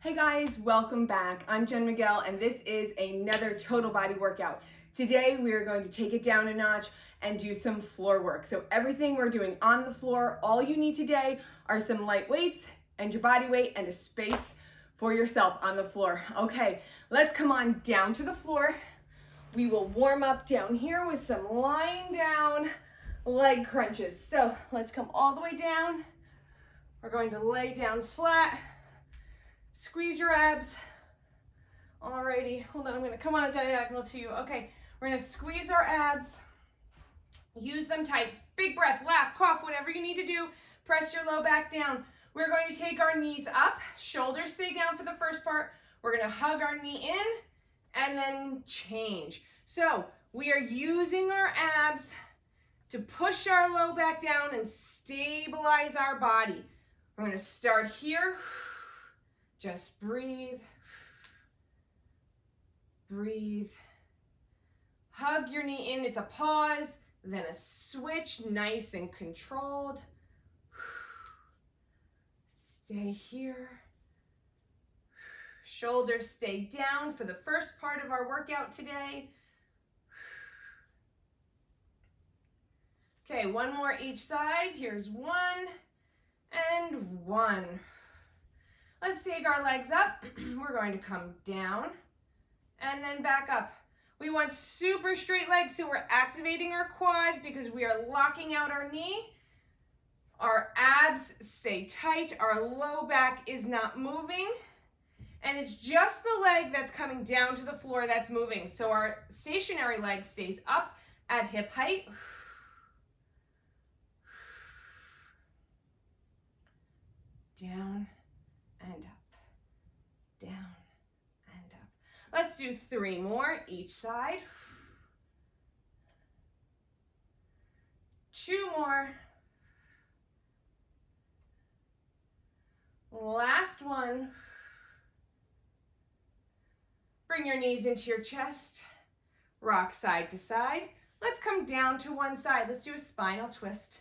Hey guys, welcome back. I'm Jen Miguel and this is another total body workout. Today we are going to take it down a notch and do some floor work. So everything we're doing on the floor, all you need today are some light weights and your body weight and a space for yourself on the floor. Okay, let's come on down to the floor. We will warm up down here with some lying down leg crunches. So let's come all the way down. We're going to lay down flat. Squeeze your abs. Alrighty, hold on, I'm gonna come on a diagonal to you. Okay, we're gonna squeeze our abs. Use them tight. Big breath, laugh, cough, whatever you need to do. Press your low back down. We're going to take our knees up. Shoulders stay down for the first part. We're gonna hug our knee in and then change. So we are using our abs to push our low back down and stabilize our body. We're gonna start here. Just breathe, breathe. Hug your knee in, it's a pause, then a switch, nice and controlled. Stay here. Shoulders stay down for the first part of our workout today. Okay, one more each side. Here's one and one. Let's take our legs up. We're going to come down and then back up. We want super straight legs, so we're activating our quads because we are locking out our knee. Our abs stay tight. Our low back is not moving. And it's just the leg that's coming down to the floor that's moving. So our stationary leg stays up at hip height. Down and up, down and up. Let's do 3 more each side. 2 more. Last one. Bring your knees into your chest. Rock side to side. Let's come down to one side. Let's do a spinal twist.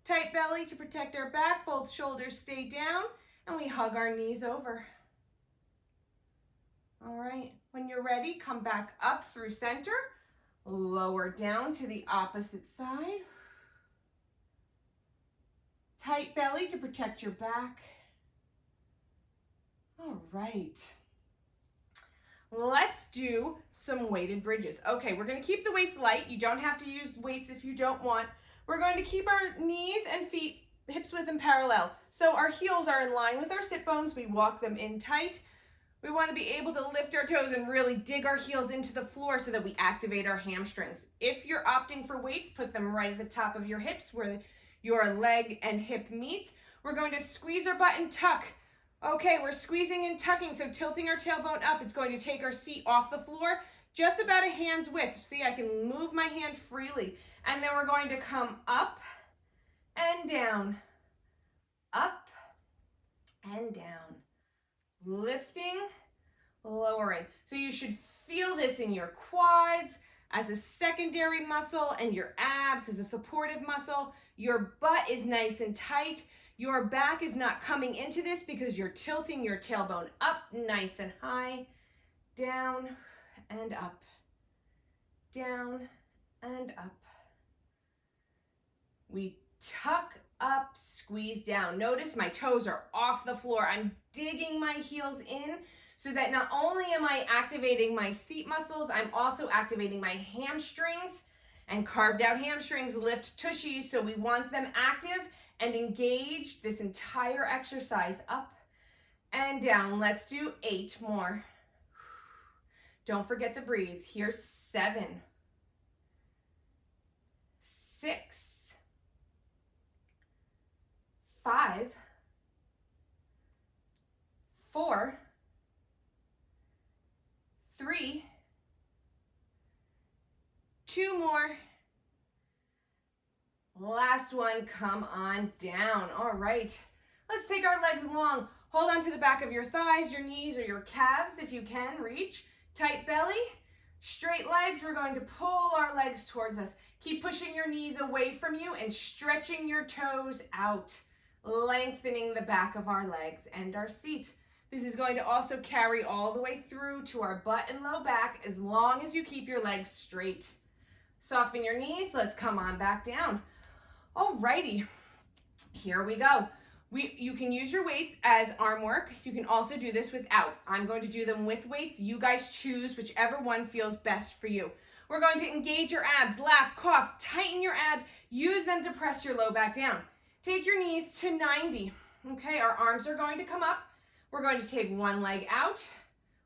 Tight belly to protect our back. Both shoulders stay down. And we hug our knees over. All right, when you're ready, come back up through center, lower down to the opposite side. Tight belly to protect your back. All right. Let's do some weighted bridges. Okay, we're gonna keep the weights light. You don't have to use weights if you don't want. We're going to keep our knees and feet hips width and parallel. So our heels are in line with our sit bones. We walk them in tight. We want to be able to lift our toes and really dig our heels into the floor so that we activate our hamstrings. If you're opting for weights, put them right at the top of your hips where your leg and hip meet. We're going to squeeze our butt and tuck. Okay, we're squeezing and tucking, so tilting our tailbone up. It's going to take our seat off the floor just about a hand's width. See, I can move my hand freely. And then we're going to come up and down, up and down, lifting, lowering. So you should feel this in your quads as a secondary muscle and your abs as a supportive muscle. Your butt is nice and tight. Your back is not coming into this because you're tilting your tailbone up nice and high, down and up, down and up. We tuck up, squeeze down. Notice my toes are off the floor. I'm digging my heels in so that not only am I activating my seat muscles, I'm also activating my hamstrings, and carved out hamstrings lift tushies, so we want them active and engaged this entire exercise, up and down. Let's do 8 more. Don't forget to breathe. Here's 7, 6, 5, 4, 3, 2 more. Last one, come on down. All right, let's take our legs long. Hold on to the back of your thighs, your knees, or your calves if you can reach. Tight belly, straight legs. We're going to pull our legs towards us. Keep pushing your knees away from you and stretching your toes out. lengthening the back of our legs and our seat. This is going to also carry all the way through to our butt and low back as long as you keep your legs straight. Soften your knees. Let's come on back down. Alrighty, here we go. You can use your weights as arm work. You can also do this without. I'm going to do them with weights. You guys choose whichever one feels best for you. We're going to engage your abs, laugh, cough, tighten your abs. Use them to press your low back down. Take your knees to 90. Okay, our arms are going to come up. We're going to take one leg out,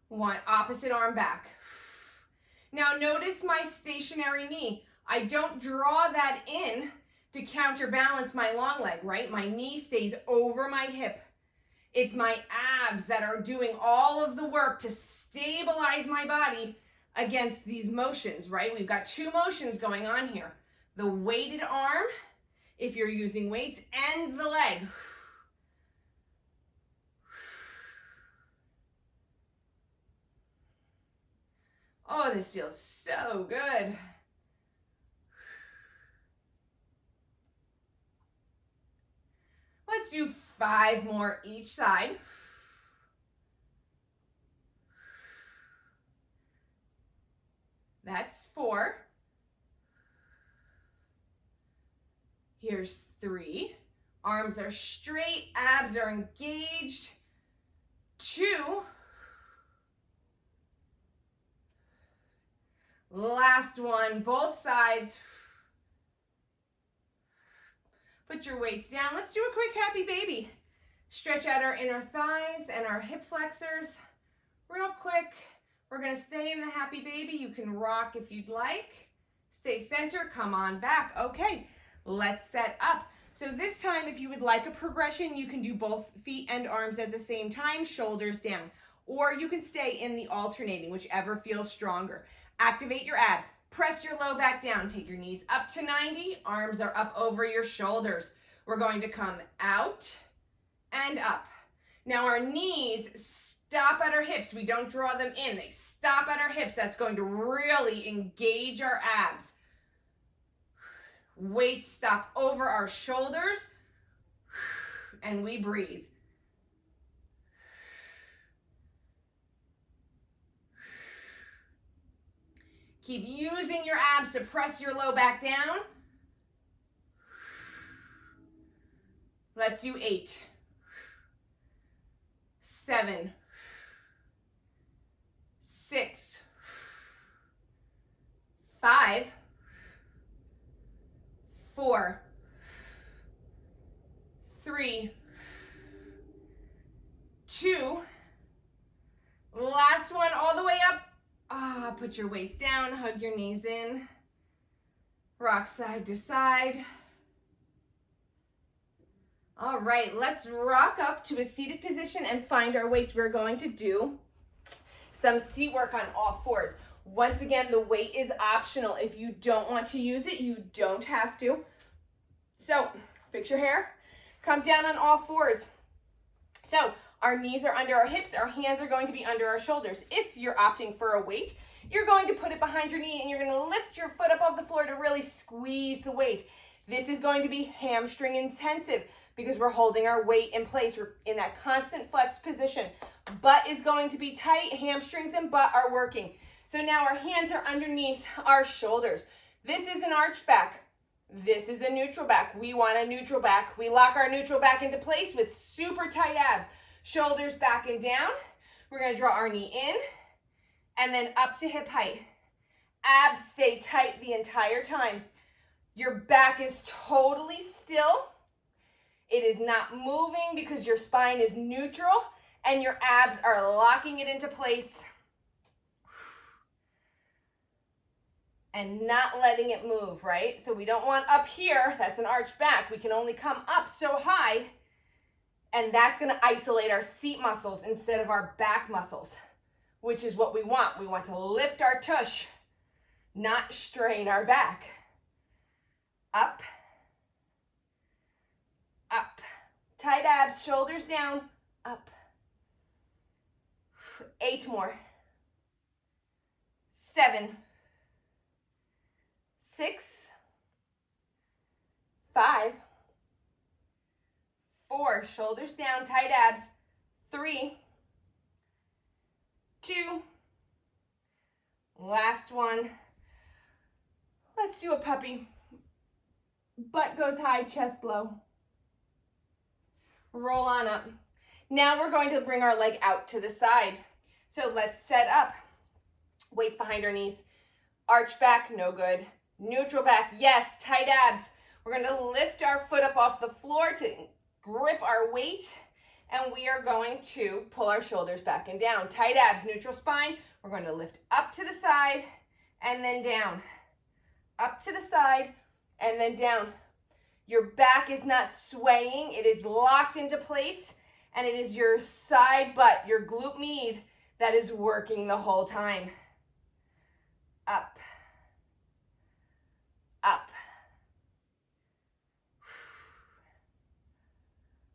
one opposite arm back. Now notice my stationary knee. I don't draw that in to counterbalance my long leg, right? My knee stays over my hip. It's my abs that are doing all of the work to stabilize my body against these motions, right? We've got two motions going on here. The weighted arm, if you're using weights, and the leg. Oh, this feels so good. Let's do 5 more each side. That's 4. Here's 3. Arms are straight, abs are engaged. 2. Last one, both sides. Put your weights down. Let's do a quick happy baby. Stretch out our inner thighs and our hip flexors. Real quick, we're gonna stay in the happy baby. You can rock if you'd like. Stay center, come on back. Okay, let's set up. So this time, if you would like a progression, you can do both feet and arms at the same time, shoulders down. Or you can stay in the alternating, whichever feels stronger. Activate your abs. Press your low back down. Take your knees up to 90. Arms are up over your shoulders. We're going to come out and up. Now our knees stop at our hips. We don't draw them in. They stop at our hips. That's going to really engage our abs. Weights stop over our shoulders. And we breathe. Keep using your abs to press your low back down. Let's do 8, 7, 6, 5, 4, 3, 2. Last one, all the way up. Put your weights down, hug your knees in. Rock side to side. All right, let's rock up to a seated position and find our weights. We're going to do some seat work on all fours. Once again, the weight is optional. If you don't want to use it, you don't have to. So, fix your hair, come down on all fours. So, our knees are under our hips, our hands are going to be under our shoulders. If you're opting for a weight, you're going to put it behind your knee and you're going to lift your foot above the floor to really squeeze the weight. This is going to be hamstring intensive because we're holding our weight in place. We're in that constant flex position. Butt is going to be tight, hamstrings and butt are working. So now our hands are underneath our shoulders. This is an arch back. This is a neutral back. We want a neutral back. We lock our neutral back into place with super tight abs. Shoulders back and down. We're going to draw our knee in and then up to hip height. Abs stay tight the entire time. Your back is totally still. It is not moving because your spine is neutral and your abs are locking it into place and not letting it move, right? So we don't want up here, that's an arch back. We can only come up so high, and that's gonna isolate our seat muscles instead of our back muscles, which is what we want. We want to lift our tush, not strain our back. Up, up. Tight abs, shoulders down, up. 8 more. 7, 6, 5, 4, shoulders down, tight abs. 3, Last one. Let's do a puppy. Butt goes high, chest low. Roll on up. Now we're going to bring our leg out to the side. So let's set up. Weights behind our knees. Arch back, no good. Neutral back, yes, tight abs. We're going to lift our foot up off the floor to grip our weight, and we are going to pull our shoulders back and down. Tight abs, neutral spine. We're going to lift up to the side and then down. Up to the side and then down. Your back is not swaying. It is locked into place, and it is your side butt, your glute med, that is working the whole time. Up. Up.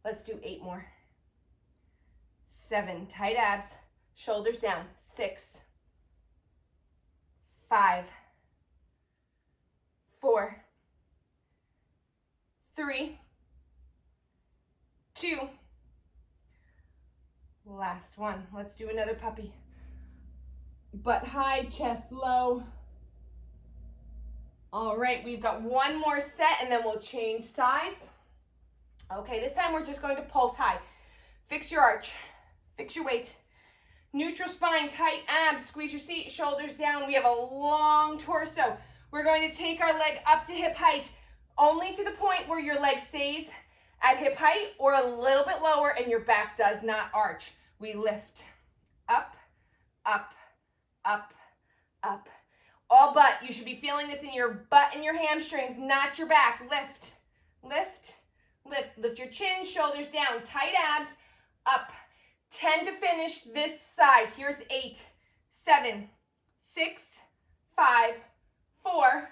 Let's do 8 more. 7, tight abs, shoulders down. 6, 5, 4, 3, 2, last one. Let's do another puppy. Butt high, chest low. All right, we've got one more set and then we'll change sides. Okay, this time we're just going to pulse high. Fix your arch, fix your weight. Neutral spine, tight abs, squeeze your seat, shoulders down. We have a long torso. We're going to take our leg up to hip height, only to the point where your leg stays at hip height or a little bit lower and your back does not arch. We lift up, up, up, up. All butt. You should be feeling this in your butt and your hamstrings, not your back. Lift, lift, lift. Lift your chin, shoulders down, tight abs, up. 10 to finish this side. Here's 8, 7, 6, 5, 4,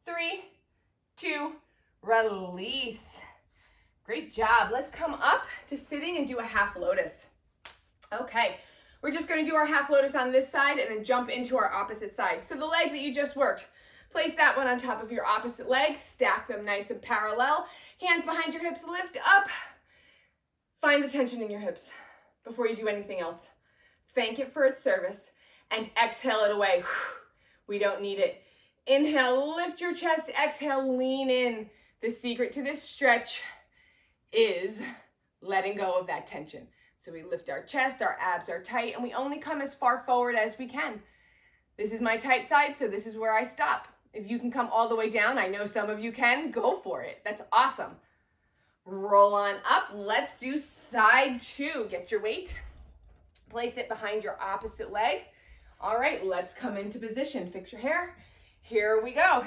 3, 2, release. Great job. Let's come up to sitting and do a half lotus. Okay, we're just going to do our half lotus on this side and then jump into our opposite side. So the leg that you just worked, place that one on top of your opposite leg, stack them nice and parallel. Hands behind your hips, lift up. Find the tension in your hips before you do anything else. Thank it for its service and exhale it away. We don't need it. Inhale, lift your chest. Exhale, lean in. The secret to this stretch is letting go of that tension. So we lift our chest, our abs are tight, and we only come as far forward as we can. This is my tight side, so this is where I stop. If you can come all the way down, I know some of you can, go for it. That's awesome. Roll on up. Let's do side 2. Get your weight. Place it behind your opposite leg. All right, let's come into position. Fix your hair. Here we go.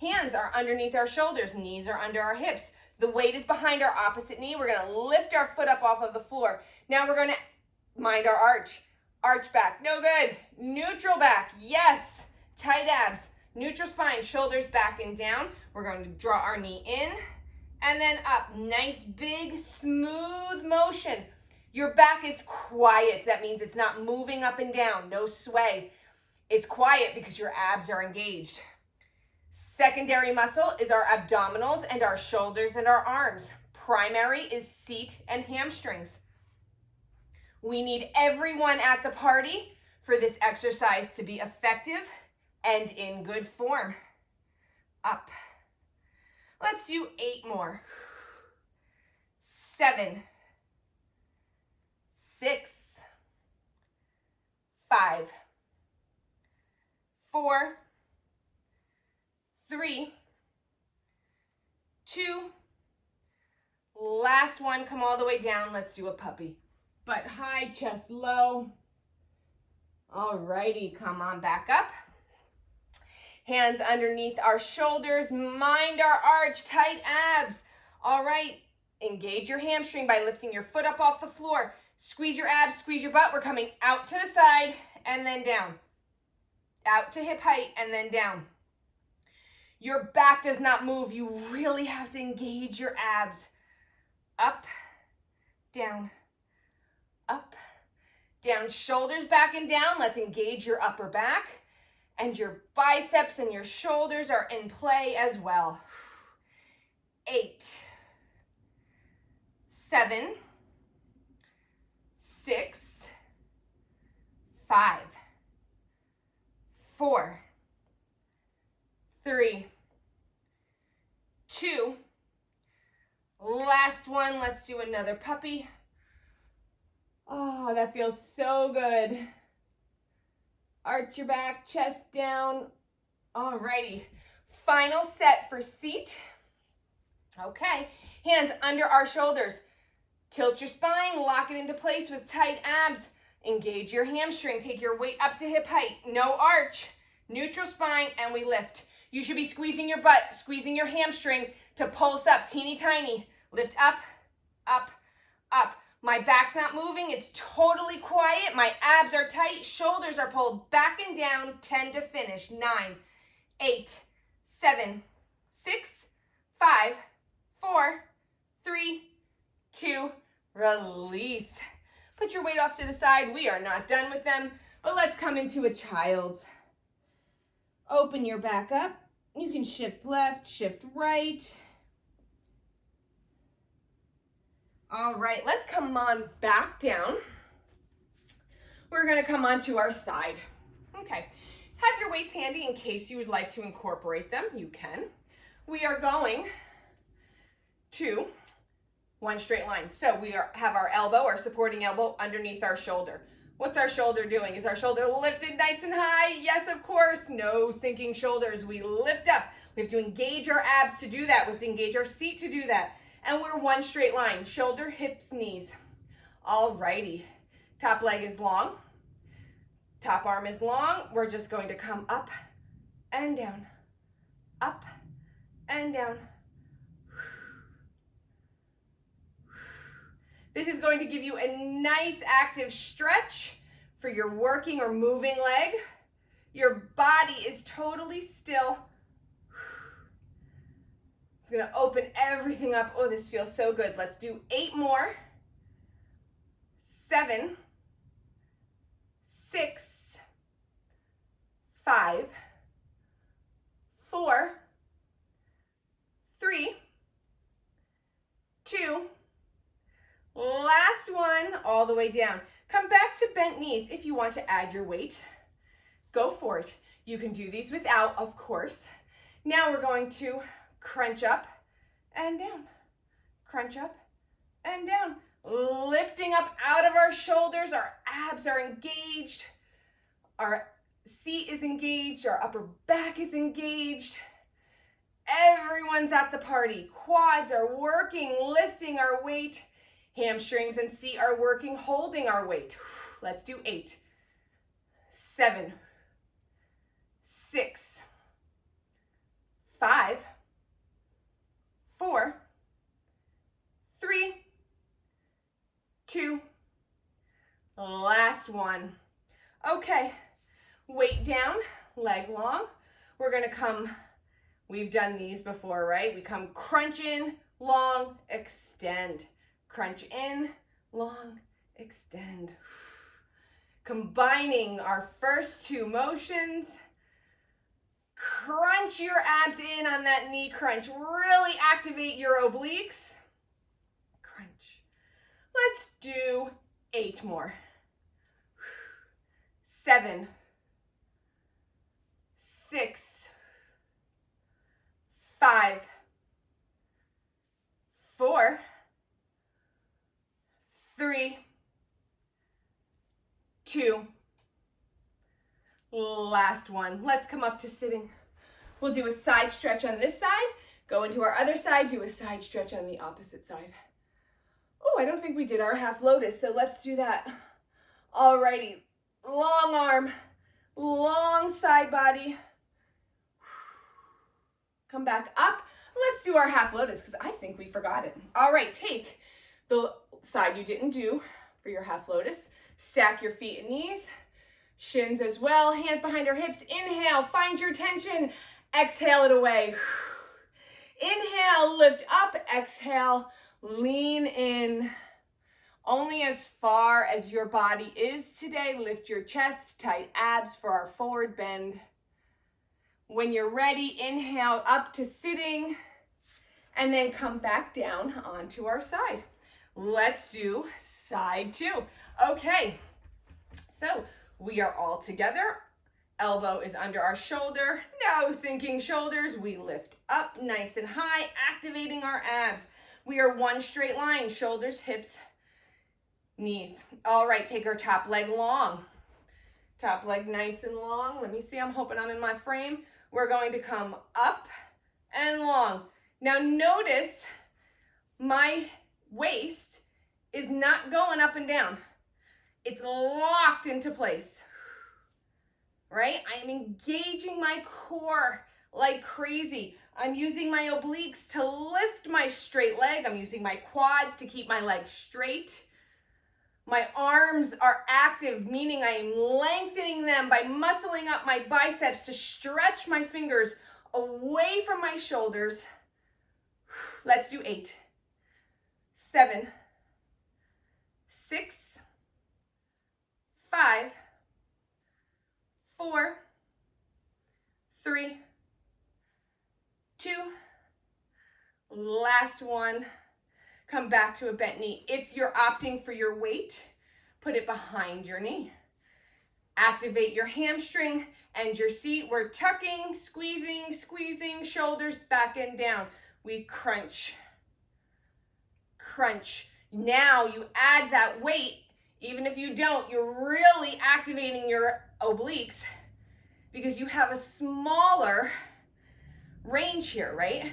Hands are underneath our shoulders. Knees are under our hips. The weight is behind our opposite knee. We're going to lift our foot up off of the floor. Now we're going to mind our arch. Arch back. No good. Neutral back. Yes. Tight abs. Neutral spine. Shoulders back and down. We're going to draw our knee in and then up. Nice, big, smooth motion. Your back is quiet. That means it's not moving up and down. No sway. It's quiet because your abs are engaged. Secondary muscle is our abdominals and our shoulders and our arms. Primary is seat and hamstrings. We need everyone at the party for this exercise to be effective and in good form. Up. Let's do 8 more. 7, 6, 5, 4, 3, 2, last one. Come all the way down. Let's do a puppy. Butt high, chest low. All righty, come on back up. Hands underneath our shoulders. Mind our arch, tight abs. All right, engage your hamstring by lifting your foot up off the floor. Squeeze your abs, squeeze your butt. We're coming out to the side and then down. Out to hip height and then down. Your back does not move. You really have to engage your abs. Up, down, up, down. Shoulders back and down. Let's engage your upper back. And your biceps and your shoulders are in play as well. 8, 7, 6, 5, 4, one. Let's do another puppy. Oh, that feels so good. Arch your back, chest down. Alrighty, final set for seat. Okay, hands under our shoulders. Tilt your spine, lock it into place with tight abs. Engage your hamstring, take your weight up to hip height. No arch, neutral spine, and we lift. You should be squeezing your butt, squeezing your hamstring to pulse up, teeny tiny. Lift up, up, up. My back's not moving, it's totally quiet. My abs are tight, shoulders are pulled back and down. 10 to finish. 9, 8, 7, 6, 5, 4, 3, 2, release. Put your weight off to the side. We are not done with them, but let's come into a child's. Open your back up. You can shift left, shift right. All right, let's come on back down. We're gonna come onto our side. Okay, have your weights handy in case you would like to incorporate them. You can. We are going to one straight line. So we have our elbow, our supporting elbow underneath our shoulder. What's our shoulder doing? Is our shoulder lifted nice and high? Yes, of course. No sinking shoulders. We lift up. We have to engage our abs to do that. We have to engage our seat to do that. And we're one straight line. Shoulder, hips, knees. All righty. Top leg is long. Top arm is long. We're just going to come up and down. Up and down. This is going to give you a nice active stretch for your working or moving leg. Your body is totally still. It's going to open everything up. Oh, this feels so good. Let's do 8 more. 7, 6, 5, 4, 3, 2, last one, all the way down. Come back to bent knees. If you want to add your weight, go for it. You can do these without, of course. Now we're going to crunch up and down. Crunch up and down. Lifting up out of our shoulders. Our abs are engaged. Our seat is engaged. Our upper back is engaged. Everyone's at the party. Quads are working, lifting our weight. Hamstrings and seat are working, holding our weight. Let's do 8, 7, 6, 5, 4, 3, 2, last one. Okay, weight down, leg long. We're gonna come, we've done these before, right? We come crunch in, long, extend. Crunch in, long, extend. Combining our first 2 motions. Crunch your abs in on that knee crunch. Really activate your obliques. Crunch. Let's do 8 more. 7, 6, 5, 4, 3, 2, last one. Let's come up to sitting. We'll do a side stretch on this side, go into our other side, do a side stretch on the opposite side. Oh, I don't think we did our half lotus, so let's do that. Alrighty, long arm, long side body. Come back up. Let's do our half lotus because I think we forgot it. All right, take the side you didn't do for your half lotus. Stack your feet and knees, shins as well, hands behind our hips. Inhale, find your tension. Exhale it away. Inhale, lift up. Exhale, lean in. Only as far as your body is today. Lift your chest, tight abs for our forward bend. When you're ready, inhale up to sitting, and then come back down onto our side. Let's do side 2. Okay, so we are all together. Elbow is under our shoulder, no sinking shoulders. We lift up nice and high, activating our abs. We are one straight line, shoulders, hips, knees. All right, take our top leg long. Top leg nice and long. Let me see, I'm hoping I'm in my frame. We're going to come up and long. Now notice my waist is not going up and down. It's locked into place, right? I am engaging my core like crazy. I'm using my obliques to lift my straight leg. I'm using my quads to keep my legs straight. My arms are active, meaning I am lengthening them by muscling up my biceps to stretch my fingers away from my shoulders. Let's do 8, 7, 6, 5, 4, 3, 2, last one. Come back to a bent knee. If you're opting for your weight, put it behind your knee. Activate your hamstring and your seat. We're tucking, squeezing, squeezing, shoulders back and down. We crunch, crunch. Now you add that weight. Even if you don't, you're really activating your obliques because you have a smaller range here, right?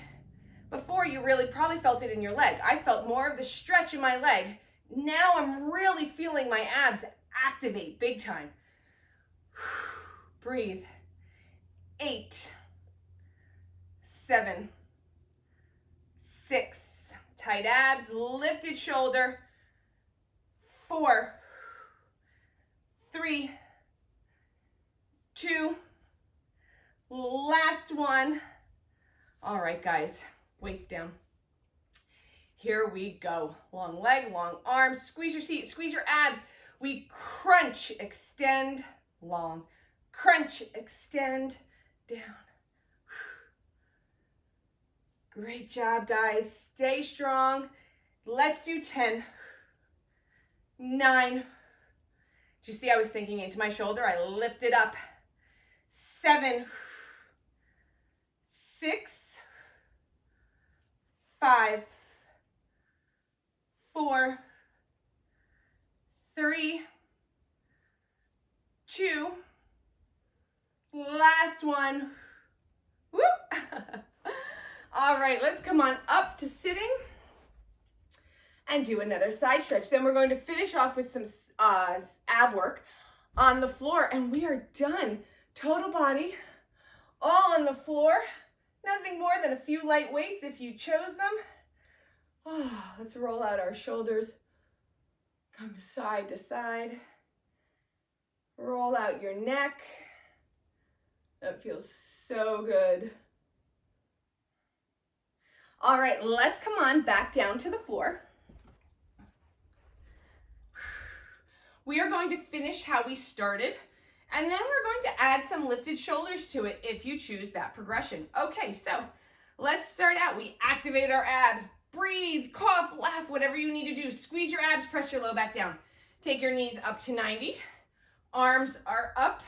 Before, you really probably felt it in your leg. I felt more of the stretch in my leg. Now I'm really feeling my abs activate big time. Breathe. 8, 7, 6, tight abs, lifted shoulder. 4, 3, 2, last one. All right, guys. Weights down. Here we go. Long leg, long arms. Squeeze your seat, squeeze your abs. We crunch, extend, long. Crunch, extend, down. Great job, guys. Stay strong. Let's do 10, 9. Did you see I was sinking into my shoulder? I lifted up. 7, 6, 5, 4, 3, 2, last one. Woo! All right, let's come on up to sitting and do another side stretch. Then we're going to finish off with some ab work on the floor, and we are done. Total body, all on the floor. Nothing more than a few light weights if you chose them. Oh, let's roll out our shoulders. Come side to side. Roll out your neck. That feels so good. All right, let's come on back down to the floor. We are going to finish how we started, and then we're going to add some lifted shoulders to it if you choose that progression. Okay, so let's start out. We activate our abs. Breathe, cough, laugh, whatever you need to do. Squeeze your abs, press your low back down. Take your knees up to 90. Arms are up.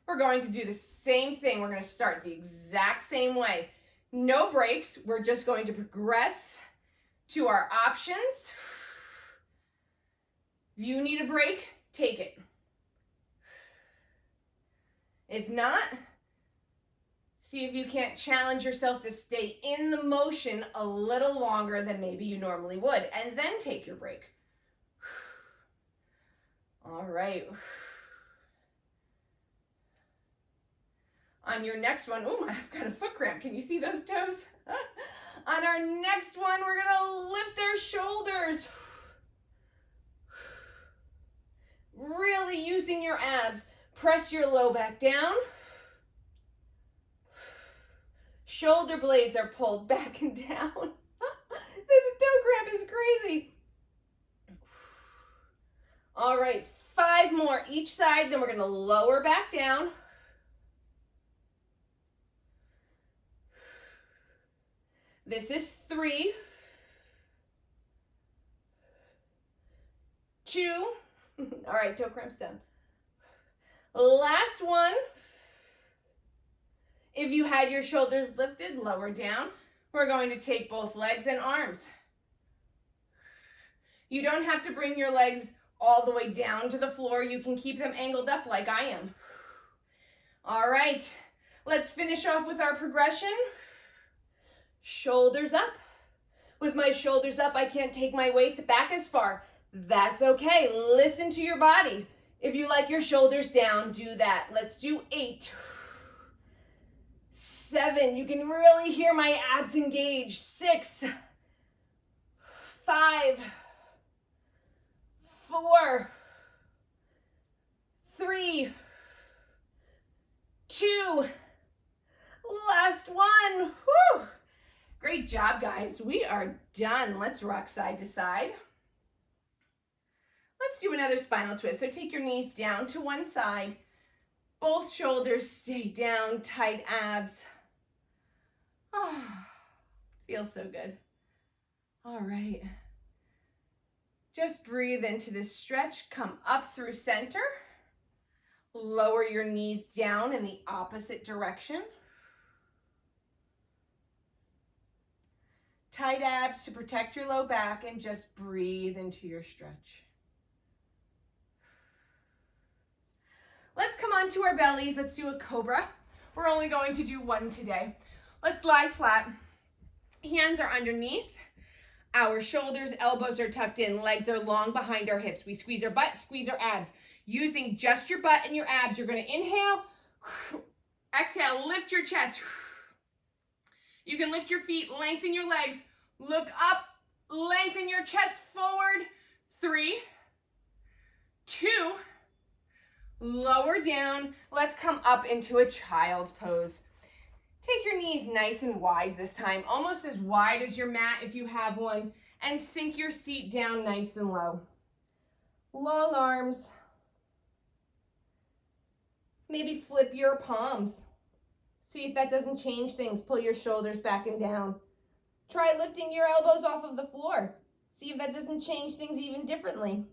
We're going to do the same thing. We're going to start the exact same way. No breaks. We're just going to progress to our options. If you need a break, take it. If not, see if you can't challenge yourself to stay in the motion a little longer than maybe you normally would, and then take your break. All right. On your next one, oh, I've got a foot cramp. Can you see those toes? On our next one, we're gonna lift our shoulders. Really using your abs. Press your low back down. Shoulder blades are pulled back and down. This toe cramp is crazy. All right, 5 more each side. Then we're going to lower back down. This is 3, 2. All right, toe cramp's done. Last one. If you had your shoulders lifted, lower down. We're going to take both legs and arms. You don't have to bring your legs all the way down to the floor. You can keep them angled up like I am. All right, let's finish off with our progression. Shoulders up. With my shoulders up, I can't take my weights back as far. That's okay. Listen to your body. If you like your shoulders down, do that. Let's do 8, 7. You can really hear my abs engaged. 6, 5, 4, 3, 2, last one. Whew. Great job, guys. We are done. Let's rock side to side. Let's do another spinal twist. So take your knees down to one side. Both shoulders stay down, tight abs. Oh, feels so good. All right. Just breathe into this stretch. Come up through center. Lower your knees down in the opposite direction. Tight abs to protect your low back, and just breathe into your stretch. Let's come onto our bellies. Let's do a cobra. We're only going to do one today. Let's lie flat. Hands are underneath. Our shoulders, elbows are tucked in. Legs are long behind our hips. We squeeze our butt, squeeze our abs. Using just your butt and your abs, you're going to inhale. Exhale, lift your chest. You can lift your feet, lengthen your legs. Look up, lengthen your chest forward. 3, 2, lower down. Let's come up into a child's pose. Take your knees nice and wide this time, almost as wide as your mat if you have one, and sink your seat down nice and low. Long arms. Maybe flip your palms. See if that doesn't change things. Pull your shoulders back and down. Try lifting your elbows off of the floor. See if that doesn't change things even differently.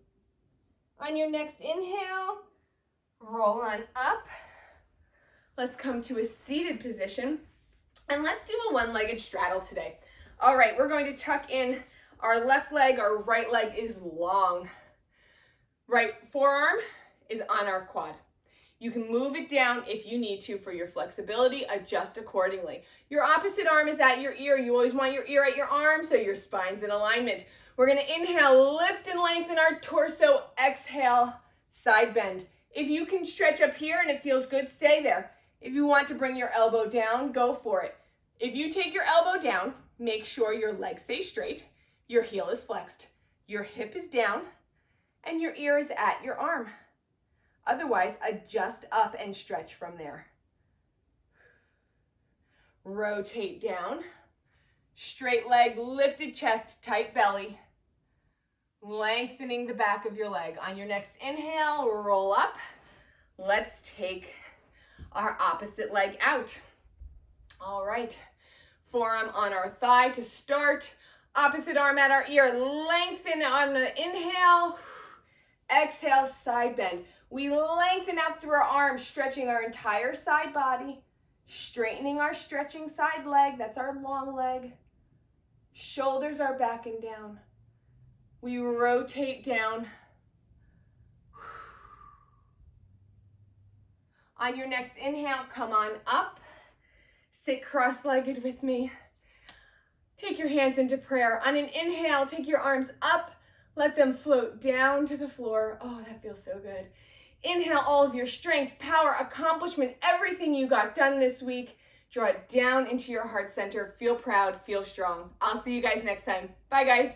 On your next inhale, roll on up. Let's come to a seated position, and let's do a one-legged straddle today. All right, we're going to tuck in our left leg. Our right leg is long. Right forearm is on our quad. You can move it down if you need to for your flexibility. Adjust accordingly. Your opposite arm is at your ear. You always want your ear at your arm so your spine's in alignment. We're going to inhale, lift and lengthen our torso. Exhale, side bend. If you can stretch up here and it feels good, stay there. If you want to bring your elbow down, go for it. If you take your elbow down, make sure your leg stays straight, your heel is flexed, your hip is down, and your ear is at your arm. Otherwise, adjust up and stretch from there. Rotate down. Straight leg, lifted chest, tight belly. Lengthening the back of your leg. On your next inhale, roll up. Let's take our opposite leg out. All right. Forearm on our thigh to start. Opposite arm at our ear. Lengthen on the inhale. Exhale, side bend. We lengthen out through our arms, stretching our entire side body, straightening our stretching side leg. That's our long leg. Shoulders are back and down. We rotate down. On your next inhale, come on up. Sit cross-legged with me. Take your hands into prayer. On an inhale, take your arms up. Let them float down to the floor. Oh, that feels so good. Inhale all of your strength, power, accomplishment, everything you got done this week. Draw it down into your heart center. Feel proud, feel strong. I'll see you guys next time. Bye, guys.